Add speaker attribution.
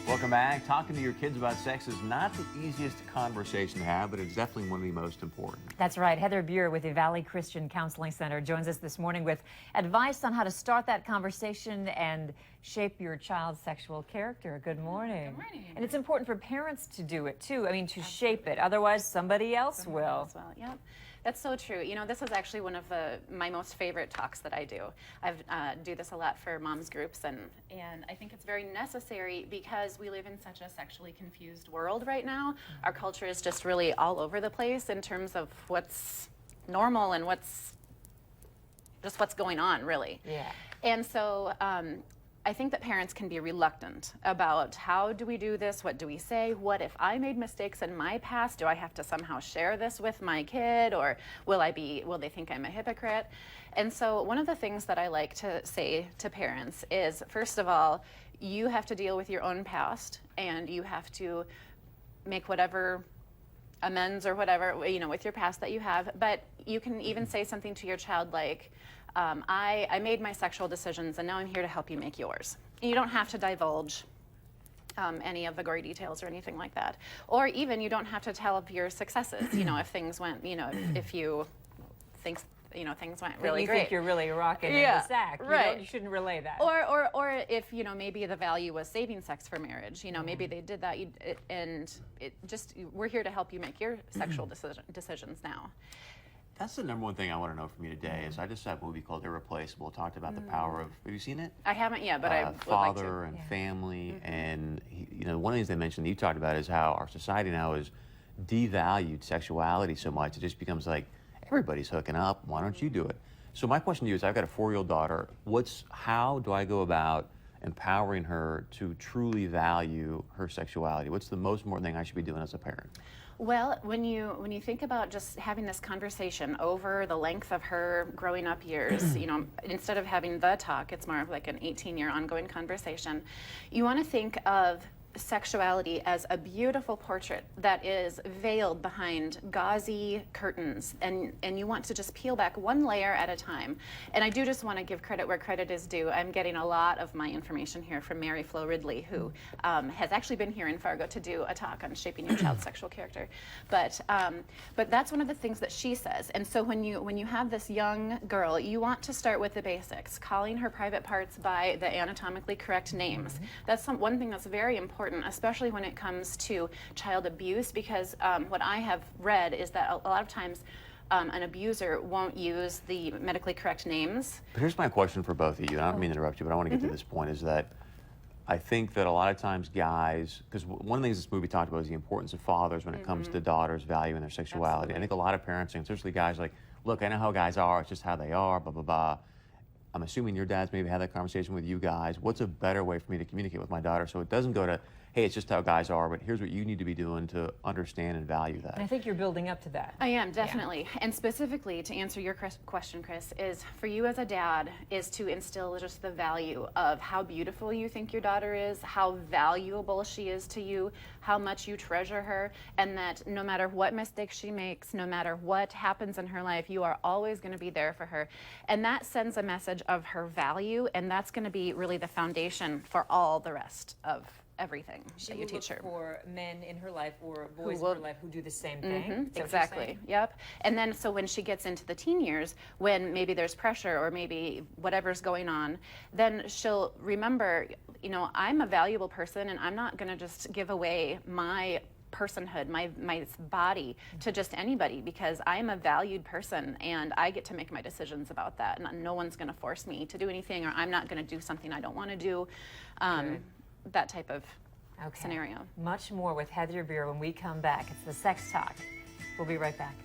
Speaker 1: Welcome back. Talking to your kids about sex is not the easiest conversation to have, but it's definitely one of the most important.
Speaker 2: That's right. Heather Buer with the Valley Christian Counseling Center joins us this morning with advice on how to start that conversation and shape your child's sexual character. Good morning.
Speaker 3: Good morning.
Speaker 2: And it's important for parents to do it too. I mean, to shape it. Otherwise, somebody else will.
Speaker 3: Yep. That's so true. You know, this is actually one of my most favorite talks that I do. I do this a lot for moms groups, and I think it's very necessary because we live in such a sexually confused world right now. Our culture is just really all over the place in terms of what's normal and what's going on, really.
Speaker 2: Yeah.
Speaker 3: And so I think that parents can be reluctant about how do we do this, what do we say, what if I made mistakes in my past, do I have to somehow share this with my kid, or will they think I'm a hypocrite? And so one of the things that I like to say to parents is, first of all, you have to deal with your own past, and you have to make whatever amends or whatever, you know, with your past that you have. But you can even say something to your child like, I made my sexual decisions and now I'm here to help you make yours. You don't have to divulge any of the gory details or anything like that. Or even you don't have to tell of your successes, you know, if things went, you know, if you think, you know, things went really great.
Speaker 2: You think you're really rocking in the sack. You shouldn't relay that.
Speaker 3: Or if, you know, maybe the value was saving sex for marriage, you know, maybe they did that, we're here to help you make your sexual decisions now.
Speaker 1: That's the number one thing I want to know from you today. Is I just saw a movie called Irreplaceable. It talked about the power of. Have you seen it?
Speaker 3: I haven't yet, but I would
Speaker 1: father
Speaker 3: like to.
Speaker 1: and family, and you know, one of the things they mentioned that you talked about is how our society now is devalued sexuality so much. It just becomes like everybody's hooking up. Why don't you do it? So my question to you is, I've got a 4-year-old daughter. How do I go about empowering her to truly value her sexuality? What's the most important thing I should be doing as a parent?
Speaker 3: Well, when you think about just having this conversation over the length of her growing up years, you know, instead of having the talk, it's more of like an 18-year ongoing conversation. You want to think of sexuality as a beautiful portrait that is veiled behind gauzy curtains, and you want to just peel back one layer at a time. And I do just want to give credit where credit is due. I'm getting a lot of my information here from Mary Flo Ridley, who has actually been here in Fargo to do a talk on shaping your child's sexual character. But that's one of the things that she says. And so when you have this young girl, you want to start with the basics, calling her private parts by the anatomically correct names. That's one thing that's very important, especially when it comes to child abuse, because what I have read is that a lot of times an abuser won't use the medically correct names.
Speaker 1: But here's my question for both of you, and I don't mean to interrupt you, but I want to get to this point, is that I think that a lot of times guys, because one of the things this movie talked about is the importance of fathers when it comes to daughters valuing their sexuality.
Speaker 3: Absolutely.
Speaker 1: I think a lot of parents, and especially guys, are like, look, I know how guys are, it's just how they are, blah, blah, blah. I'm assuming your dad's maybe had that conversation with you guys. What's a better way for me to communicate with my daughter so it doesn't go to, hey, it's just how guys are, but here's what you need to be doing to understand and value that?
Speaker 2: And I think you're building up to that.
Speaker 3: I am, definitely. Yeah. And specifically, to answer your question, Chris, is for you as a dad is to instill just the value of how beautiful you think your daughter is, how valuable she is to you, how much you treasure her, and that no matter what mistakes she makes, no matter what happens in her life, you are always going to be there for her. And that sends a message of her value, and that's going to be really the foundation for all the rest of everything that you teach her.
Speaker 2: For men in her life or boys in her life who do the same thing.
Speaker 3: Exactly. Yep. And then so when she gets into the teen years, when maybe there's pressure or maybe whatever's going on, then she'll remember, you know, I'm a valuable person and I'm not going to just give away my personhood, my body to just anybody, because I'm a valued person and I get to make my decisions about that, and no one's going to force me to do anything, or I'm not going to do something I don't want to do. That type of scenario.
Speaker 2: Much more with Heather Buer when we come back. It's the Sex Talk. We'll be right back.